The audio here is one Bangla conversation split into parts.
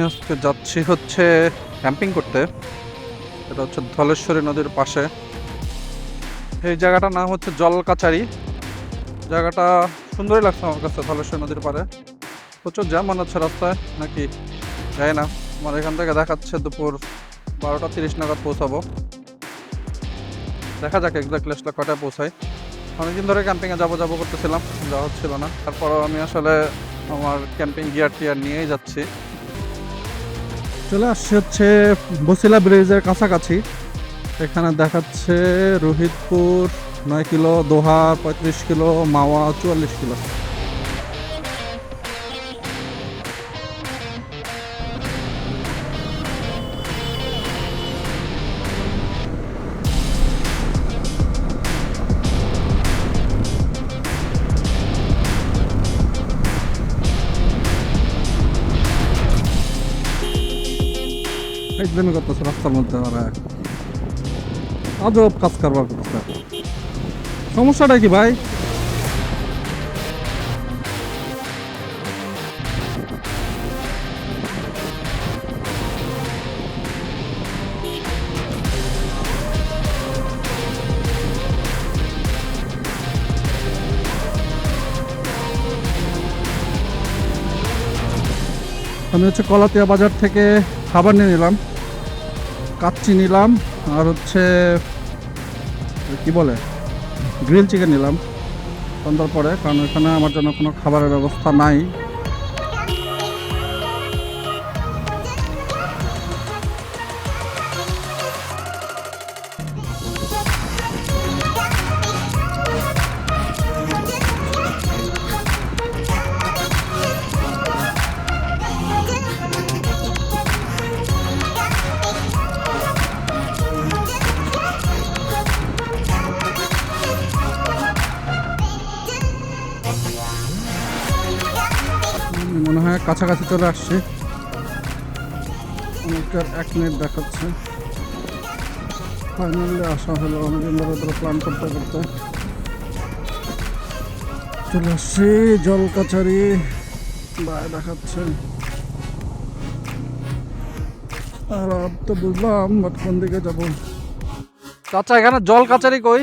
আজকে যাচ্ছি হচ্ছে ক্যাম্পিং করতে। এটা হচ্ছে ধলেশ্বরী নদীর পাশে। এই জায়গাটার নাম হচ্ছে জলকাচারি। জায়গাটা সুন্দরই লাগছে আমার কাছে, ধলেশ্বরী নদীর পাড়ে। প্রচুর জ্যাম মনে হচ্ছে রাস্তায়, নাকি জানি না। আমার এখান থেকে দেখাচ্ছে দুপুর 12টা 30 নাগাদ পৌঁছাবো। দেখা যাক এক্সাক্টলি আসলে কটায় পৌঁছাই। অনেকদিন ধরে ক্যাম্পিংয়ে যাবো যাবো করতেছিলাম, যাওয়া হচ্ছিল না। তারপরও আমি আসলে আমার ক্যাম্পিং গিয়ার টিয়ার নিয়েই যাচ্ছি। চলে আসছি হচ্ছে বসিলা ব্রিজের কাছাকাছি। এখানে দেখাচ্ছে রোহিতপুর 9 কিলো, দোহা 35 কিলো, মাওয়া 44 কিলো। একদমই করতেছে রাস্তার মধ্যে, ওরা আজব কাজ কারবার করতেছে। সমস্যাটা কি ভাই? আমি হচ্ছে কলাতিয়া বাজার থেকে খাবার নিয়ে নিলাম, কাচ্চি নিলাম, আর হচ্ছে কি বলে গ্রিল চিকেন নিলাম সন্ধ্যার পরে, কারণ এখানে আমার জন্য কোনো খাবারের ব্যবস্থা নাই। মনে হয় কাছাকাছি চলে আসছি। অনেকটার 1 মিনিট দেখাচ্ছে। ফাইনালি আসা হলো, অনেকদিন ধরে প্ল্যান করতে করতে চলে আসছি জলকাচারি। বাই দেখাচ্ছে, আর তো বুঝলাম বাট কোন দিকে যাব। চাচা এখানে জল কাচারি কই?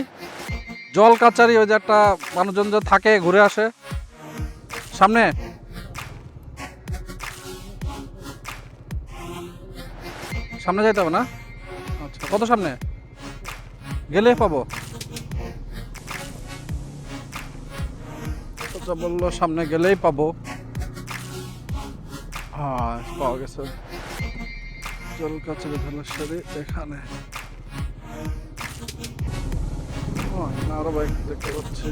জল কাচারি ওই যে একটা মানুষজন যে থাকে ঘুরে আসে সামনে। সামনে যাইতে হবে না? আচ্ছা, কত সামনে গেলে পাবো? চাচা বললো সামনে গেলেই পাবো। হ্যাঁ, পাওয়া গেছে জল কাচারি ধলেশ্বরী এখানে। আরো বাইক দেখতে পাচ্ছি।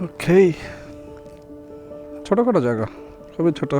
ওকে, ছোটখাটো জায়গা, খুবই ছোট।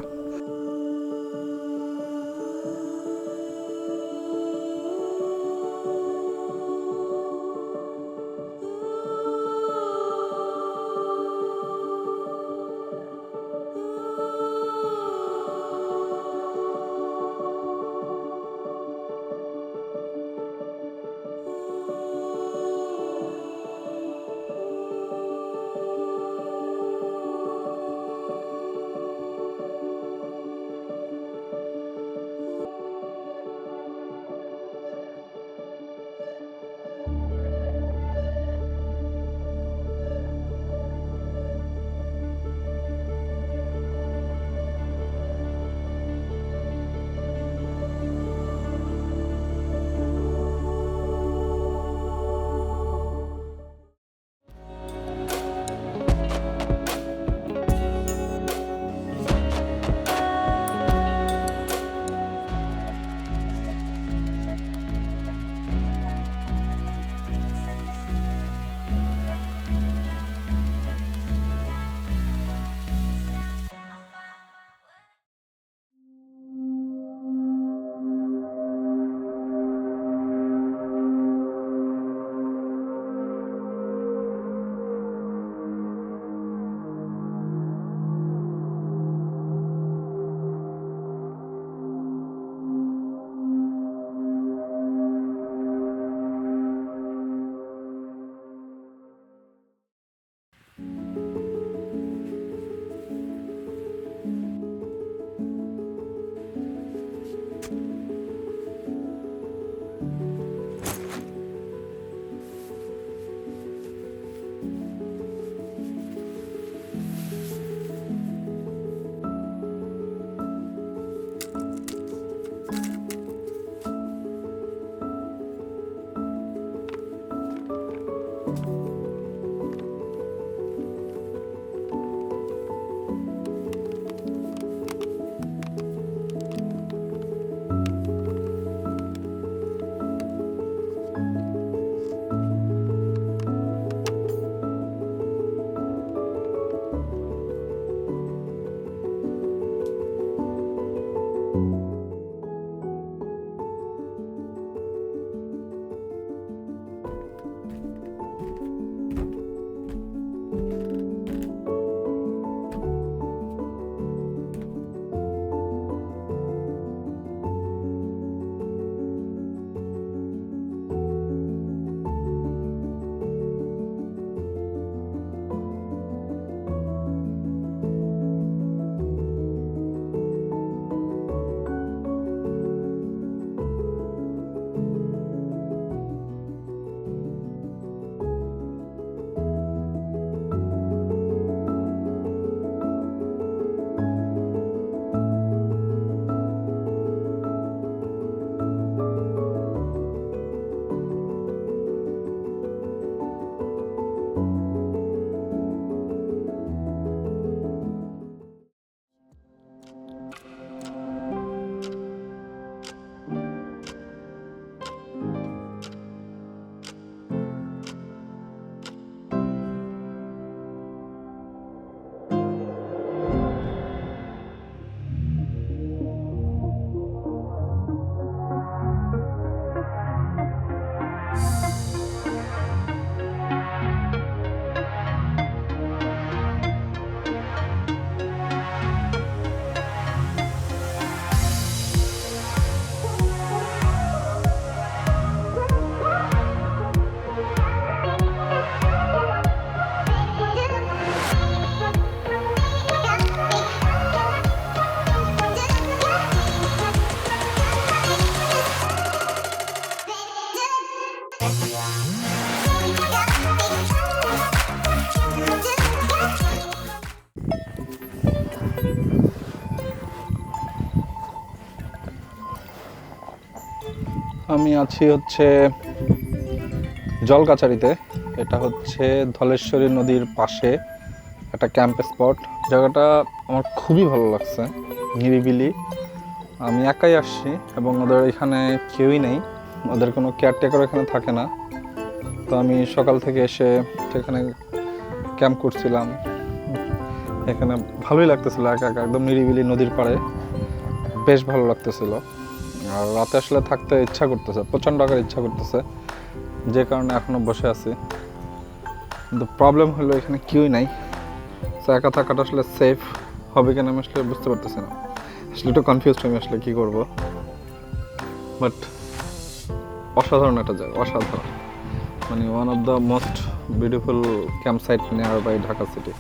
আমি আছি হচ্ছে জলকাচারিতে। এটা হচ্ছে ধলেশ্বরী নদীর পাশে একটা ক্যাম্প স্পট। জায়গাটা আমার খুবই ভালো লাগছে, নিরিবিলি। আমি একাই আসছি এবং ওদের এখানে কেউই নেই, ওদের কোনো কেয়ারটেকার এখানে থাকে না। তো আমি সকাল থেকে এসে এখানে ক্যাম্প করছিলাম। এখানে ভালোই লাগতেছিল, একা একা একদম নিরিবিলি নদীর পাড়ে, বেশ ভালো লাগতেছিল। আর রাতে আসলে থাকতে ইচ্ছা করতেছে, প্রচণ্ড আকার ইচ্ছা করতেছে, যে কারণে এখনও বসে আছি। কিন্তু প্রবলেম হলো এখানে কেউই নাই। তো একা থাকাটা আসলে সেফ হবে কিনা আমি আসলে বুঝতে পারতেছি না। আসলে একটু কনফিউজড আমি আসলে কী করবো। বাট অসাধারণ একটা জায়গা, অসাধারণ। মানে one of the most beautiful camp site near by Dhaka city.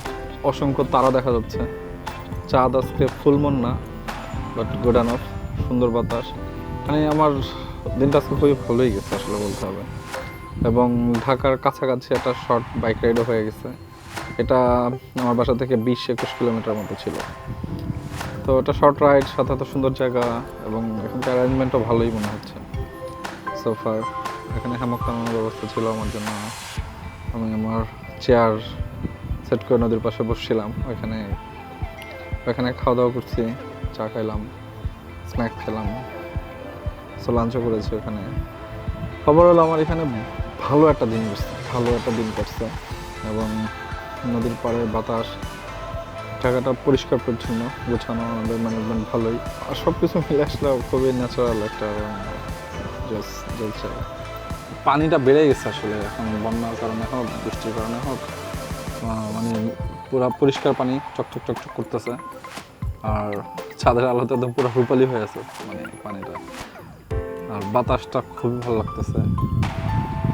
অসংখ্য তারা দেখা যাচ্ছে। চাঁদ আজকে ফুল মুন না, বাট গুড এনাফ, সুন্দর বাতাস। মানে আমার দিনটা আজকে খুবই ভালোই গেছে আসলে বলতে হবে। এবং ঢাকার কাছাকাছি একটা শর্ট বাইক রাইডও হয়ে গেছে। এটা আমার বাসা থেকে 20-21 কিলোমিটার মতো ছিল। তো এটা শর্ট রাইড, সাথে এত সুন্দর জায়গা এবং এখানকার অ্যারেঞ্জমেন্টও ভালোই মনে হচ্ছে সোফার। এখানে হ্যামক টানানোর ব্যবস্থা ছিল আমার জন্য। আমি আমার চেয়ার সেট করে নদীর পাশে বসছিলাম। ওইখানে খাওয়া দাওয়া করছি, চা খাইলাম, স্ন্যাক্স খেলাম, সো লাঞ্চও করেছি ওখানে। খবর হলো আমার এখানে ভালো একটা দিন কাটছে এবং নদীর পাড়ে বাতাস, জায়গাটা পরিষ্কার পরিচ্ছন্ন, গোছানো, আমাদের ম্যানেজমেন্ট ভালোই। আর সব কিছু মিলে আসলে খুবই ন্যাচারাল একটা পানিটা বেড়ে গেছে আসলে এখন বন্যার কারণে হোক, বৃষ্টির কারণে হোক। মানে পুরো পরিষ্কার পানি, চকচক করতেছে। আর ছাদের আলোতে তো পুরো রূপালি হয়ে আছে মানে পানিটা। আর বাতাসটা খুবই ভালো লাগতেছে,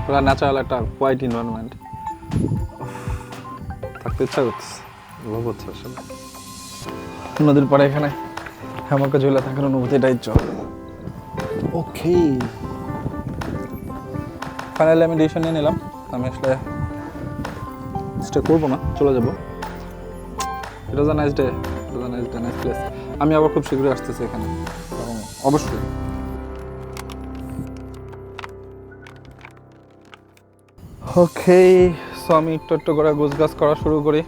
পুরো ন্যাচারাল একটা কোয়াইট এনভায়রনমেন্ট। থাকতে ইচ্ছা করতেছে, ভালো হচ্ছে আসলে নদীর পাড়ে এখানে হ্যামাকে ঝুলে থাকার অনুভূতিটাই চল। ওকে, ফাইনালি আমি ডিসিশন নিয়ে নিলাম, আমি আসলে স্টে করবো না, চলে যাবো। It was a nice day, nice place. আমি আবার খুব শীঘ্রই আসতেছি এখানে অবশ্যই। ওকে, সো আমি একটু করে গোছগাছ করা শুরু করি।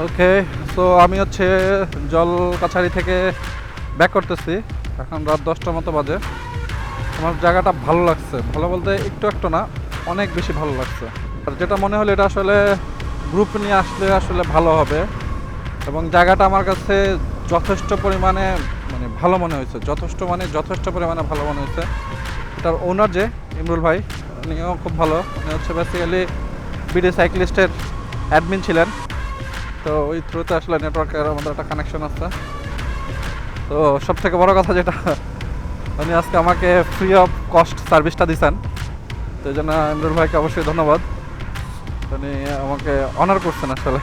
ওকে, সো আমি হচ্ছে জলকাছারি থেকে ব্যাক করতেছি। এখন রাত 10টার মতো বাজে। আমার জায়গাটা ভালো লাগছে, ভালো বলতে একটু না, অনেক বেশি ভালো লাগছে। আর যেটা মনে হলো এটা আসলে গ্রুপ নিয়ে আসলে আসলে ভালো হবে। এবং জায়গাটা আমার কাছে যথেষ্ট পরিমাণে মানে ভালো মনে হয়েছে, যথেষ্ট পরিমাণে ভালো মনে হয়েছে। এটার ওনার যে ইমরুল ভাই, উনিও খুব ভালো। উনি হচ্ছে বেসিক্যালি বিডি সাইক্লিস্টের অ্যাডমিন ছিলেন। তো ওই থ্রুতে আসলে নেটওয়ার্কের আমাদের একটা কানেকশন আছে। তো সব থেকে বড় কথা যেটা, উনি আজকে আমাকে ফ্রি অফ কস্ট সার্ভিসটা দিচ্ছেন। তো এই জন্য ইমরুল ভাইকে অবশ্যই ধন্যবাদ, উনি আমাকে অনার করছেন আসলে।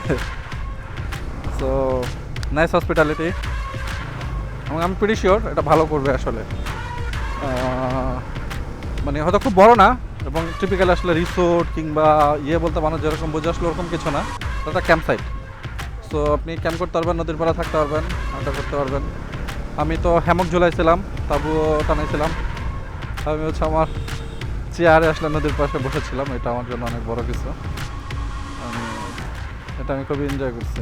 সো নাইস হসপিটালিটি, এবং আমি প্রিটি শিওর এটা ভালো করবে আসলে। মানে হয়তো খুব বড় না, এবং টিপিক্যাল আসলে রিসোর্ট কিংবা বলতে মানুষ যেরকম বোঝে আসলে ওরকম কিছু না। এটা ক্যাম্প সাইট। সো আপনি ক্যাম্প করতে পারবেন, নদীর পাড়ে থাকতে পারবেন, আড্ডা করতে পারবেন। আমি তো হ্যামক ঝুলাইছিলাম, তাবুও টানাইছিলাম। আমি হচ্ছে আমার চেয়ারে আসলে নদীর পাশে বসেছিলাম, এটা আমার জন্য অনেক বড় কিছু। এটা আমি খুবই এনজয় করছি।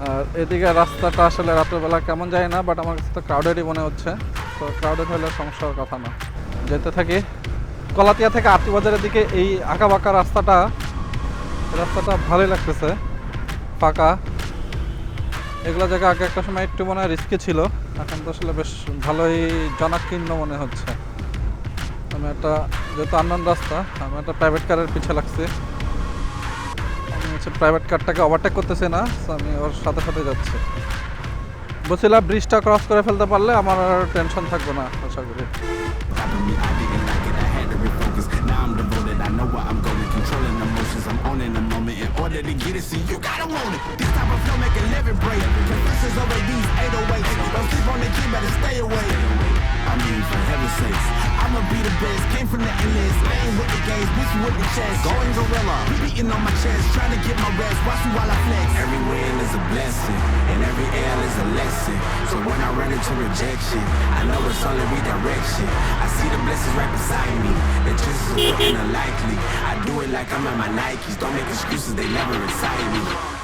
আর এদিকে রাস্তাটা আসলে রাত্রেবেলা কেমন যায় না, বাট আমার কাছে তো ক্রাউডেডই মনে হচ্ছে। তো ক্রাউডেড হলে সমস্যার কথা না, যেতে থাকি। কলাতিয়া থেকে আরতি বাজারের দিকে এই আঁকা বাঁকা রাস্তাটা ভালোই লাগতেছে, ফাঁকা। এগুলো জায়গা আগে একটা সময় একটু মনে হয় রিস্কি ছিল, এখন তো আসলে বেশ ভালোই জনাকীর্ণ মনে হচ্ছে। আমি একটা যেহেতু আননোন রাস্তা, আমি একটা প্রাইভেট কারের পিছে লাগছি। আমি হচ্ছে প্রাইভেট কারটাকে ওভারটেক করতেছি না, আমি ওর সাথে সাথে যাচ্ছি। বলছিলাম ব্রিজটা ক্রস করে ফেলতে পারলে আমার আর টেনশন থাকবে না আশা করি। focus. Now I'm devoted, I know where I'm going. Controlling emotions, I'm owning the moment. In order to get it, see, you gotta want it. This type of flow make a living break. Confessions over these 808s. Don't sleep on the key, better stay away. I mean, for heaven's sakes, I'ma be the best. Came from the endless, playing with the games, bitch with the chest. Going gorilla, beating on my chest, trying to get my rest. Watch me while I flex. Every win is a blessing, and every L is a lesson. So when I run into rejection, I know it's only redirection. I see the blessings right beside me. The chances are looking unlikely. I do it like I'm at my Nikes. Don't make excuses, they never excite me.